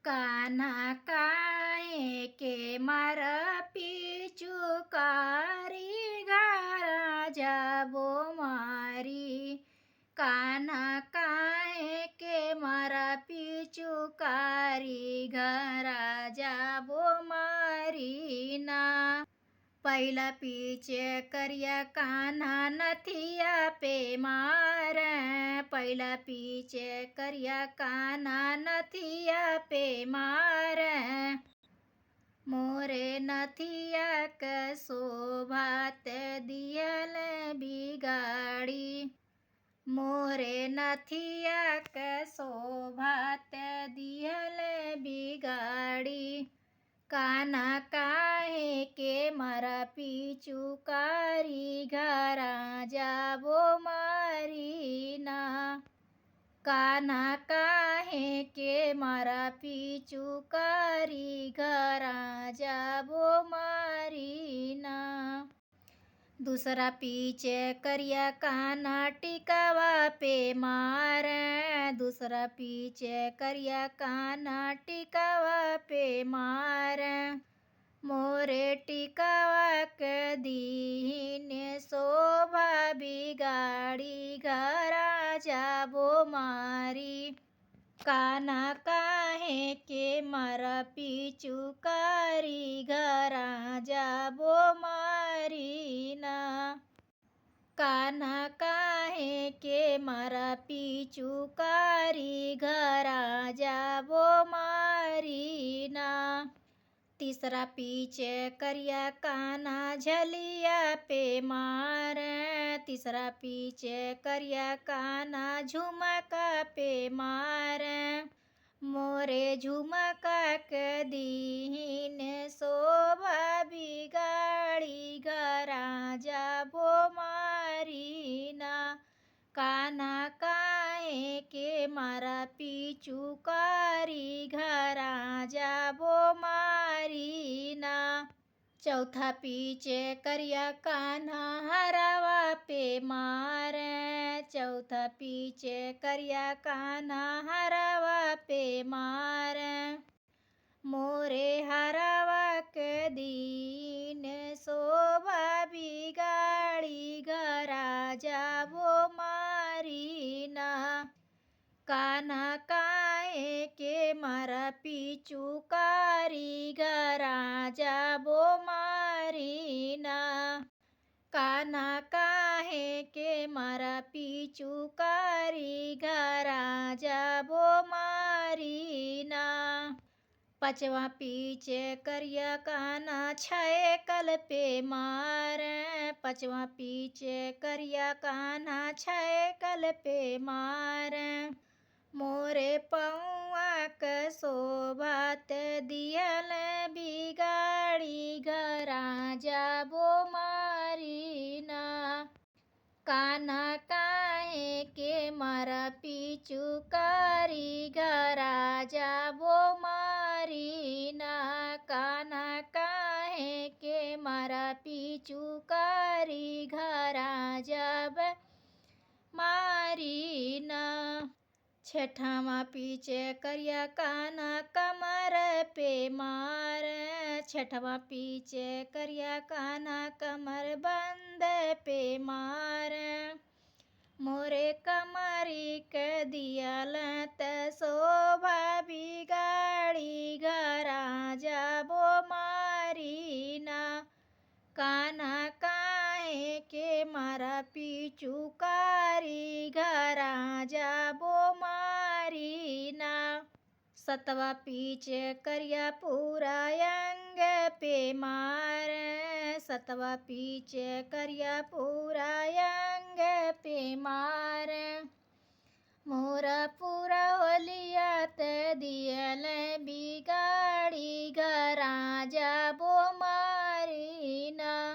કાन्हा કાહે કે મારા પિચુકારી ઘરા જાબો મારી. કાन्हा કાહે કે મારા પિચુકારી ઘરા જાબો મારી ના. પહેલા પીછે કર્યા કાन्हा નથી આપે મારે. પહેલા પીછે કર્યા કાन्हा નથી આપે મારે. મોરે નથી આ કશોભાત દિયલ બિગાડી. મોરે નથી આ કશોભાત દિયલ બિગાડી. કાन्हा કાહે કે મારા પિચુકારી ઘરા જાબો મારી ના. કાन्हा કાહે કે મારા પિચુકારી ઘરા જાબો મારી ના. दूसरा पीछे કર્યા કાन्हा ટીકાવા પે મારે. दूसरा पीछे કર્યા કાन्हा ટીકાવા પે મારે. મોરે ટીકાવા કદીને શોભા બિગાડી ઘરા જાબો મારી. કાन्हा કાહે કે મારા પિચુકારી ઘરા જાબો મારી ના. કાन्हा કાહે કે મારા પિચુકારી ઘરા જાબો મારી ના. तीसरा पीछे કર્યા કાन्हा ઝલિયા પે મારે. तीसरा पीछे કર્યા કાन्हा ઝુમકા પે મારે. મોરે ઝુમકા કદીને શોભા બિગાડી ઘરા જાબો મારી ના. કાन्हा કાહે કે મારા પિચુકારી ઘરા જાબો મારી ના. चौथा पीछे કર્યા કાन्हा હરાવા પે મારે. चौथा पीछे કર્યા કાन्हा હરાવા પે મારે. મોરે હરાવા કદીને શોભા બિગાડી ઘરા જાબો મારી ના. કાन्हा કાહે કે મારા પિચુકારી ઘરા જાબો મારી ના. કાन्हा કાહે કે મારા પિચુકારી ઘરા જાબો મારી ના. પાંચવા પીछे કર્યા કાन्हा છાયકલ પે મારે. પાંચવા પીछे કર્યા કાन्हा છાયકલ પે મારે. મોરે પૌઆ કશોભાત દિયલ બિગાડી ઘરા જાબો મારી ના. કાन्हा કાહે કે મારા પિચુકારી ઘરા જાબો મારી ના. કાन्हा કાહે કે મારા પિચુકારી ઘરા જાબ મારી ના. છઠ્ઠામાં પીछे કર્યા કાन्हा કમર પે મારે. છઠ્ઠામાં પીछे કર્યા કાन्हा કમર બંધ પે મારે. મોરે કમરી કદિયલ ત શોભા બિગાડી ઘરા જાબો મારી ના. કાन्हा કાહે કે મારા પિચુકારી ઘરા જાબો મારી ના. સતવા પીछे કર્યા પૂરા અંગ પે મારે. સતવા પીछे કર્યા પૂરા અંગ પે મારે. મોરા પૂરા હોલિયાત દિયલ બિગાડી ઘરા જાબો મારી ના.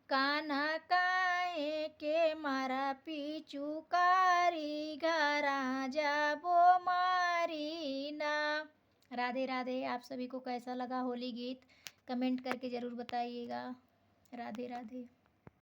કાन्हा કાહે કે મારા પિચુકારી ઘરા જાબો मारी ना. राधे राधे। आप सभी को कैसा लगा होली गीत कमेंट करके ज़रूर बताइएगा। राधे राधे।